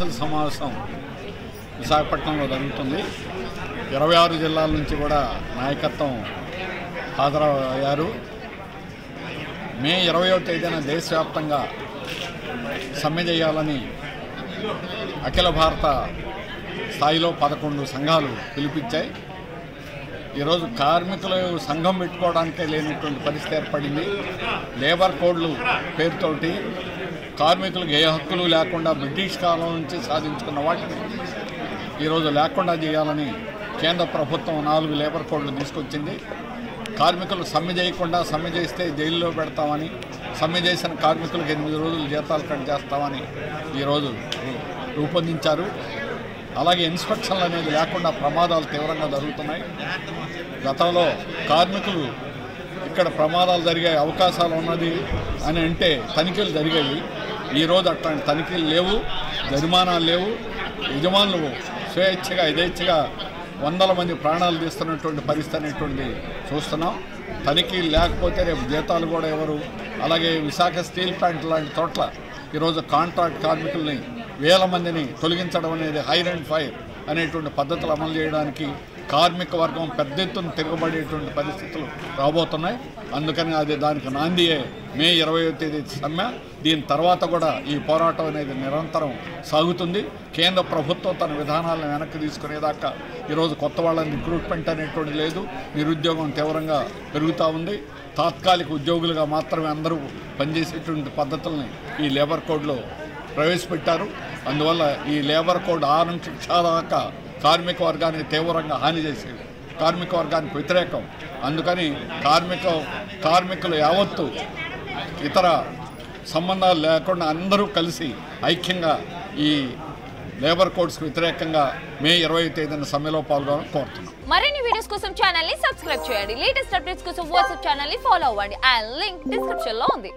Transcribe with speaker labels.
Speaker 1: Council సమావేశం విశాఖపట్నంలో జరుగుతుంది. 26 జిల్లాల నుంచి కూడా నాయకత్వం హాజరయ్యారు. మే 20వ తేదీన దేశవ్యాప్తంగా సమ్మె చేయాలని అఖిల భారత స్థాయిలో 11 సంఘాలు పిలుపిచ్చాయి. ఈరోజు కార్మికులు సంఘం పెట్టుకోవడానికే లేనటువంటి పరిస్థితి ఏర్పడింది. లేబర్ కోడ్లు పేరుతోటి కార్మికులకు ఏ హక్కులు లేకుండా బ్రిటిష్ కాలం నుంచి సాధించుకున్న వాటిని ఈరోజు లేకుండా చేయాలని కేంద్ర ప్రభుత్వం 4 లేబర్ కోడ్లు తీసుకొచ్చింది. కార్మికులు సమ్మె చేయకుండా, సమ్మె చేస్తే జైల్లో పెడతామని, సమ్మె చేసిన కార్మికులకు 8 రోజులు జీతాలు కట్ చేస్తామని ఈరోజు రూపొందించారు. అలాగే ఇన్స్పెక్షన్లు అనేది లేకుండా ప్రమాదాలు తీవ్రంగా జరుగుతున్నాయి. గతంలో కార్మికులు ఇక్కడ ప్రమాదాలు జరిగే అవకాశాలు ఉన్నది అని అంటే తనిఖీలు జరిగాయి. ఈరోజు అట్లాంటి తనిఖీలు లేవు, జరిమానాలు లేవు. యజమానులు స్వేచ్ఛగా యథేచ్ఛగా వందల మంది ప్రాణాలు తీస్తున్నటువంటి పరిస్థితి అనేటువంటి చూస్తున్నాం. తనిఖీలు లేకపోతే రేపు జీతాలు కూడా ఎవరు. అలాగే విశాఖ స్టీల్ ప్లాంట్ లాంటి చోట్ల ఈరోజు కాంట్రాక్ట్ కార్మికుల్ని వేల మందిని తొలగించడం అనేది హైర్ అండ్ ఫైర్ అనేటువంటి పద్ధతులు అమలు చేయడానికి కార్మిక వర్గం పెద్ద ఎత్తున తిరగబడేటువంటి పరిస్థితులు రాబోతున్నాయి. అందుకని దానికి నాందియే మే 20వ తేదీ సమ్మె. దీని తర్వాత కూడా ఈ పోరాటం అనేది నిరంతరం సాగుతుంది. కేంద్ర ప్రభుత్వం తన విధానాలను వెనక్కి తీసుకునేదాకా ఈరోజు కొత్త వాళ్ళని రిక్రూట్మెంట్ అనేటువంటి లేదు. నిరుద్యోగం తీవ్రంగా పెరుగుతూ ఉంది. తాత్కాలిక ఉద్యోగులుగా మాత్రమే అందరూ పనిచేసేటువంటి పద్ధతుల్ని ఈ లేబర్ కోడ్లో ప్రవేశపెట్టారు. అందువల్ల ఈ లేబర్ కోడ్ 6 నుంచి దాకా కార్మిక వర్గానికి తీవ్రంగా హాని చేసేవి, కార్మిక వర్గానికి వ్యతిరేకం. అందుకని కార్మికులు యావత్తు ఇతర సంబంధాలు లేకుండా అందరూ కలిసి ఐక్యంగా ఈ లేబర్ కోడ్స్కి వ్యతిరేకంగా మే 20వ తేదీన సమ్మెలో పాల్గొనాలని కోరుతున్నాం.
Speaker 2: మరిన్ని వీడియోస్ కోసం ఛానల్ ని సబ్స్క్రైబ్ చేయండి. లేటెస్ట్ అప్డేట్స్ కోసం వాట్సాప్ ఛానల్ ని ఫాలో అవ్వండి. ఆ లింక్ డిస్క్రిప్షన్ లో ఉంది.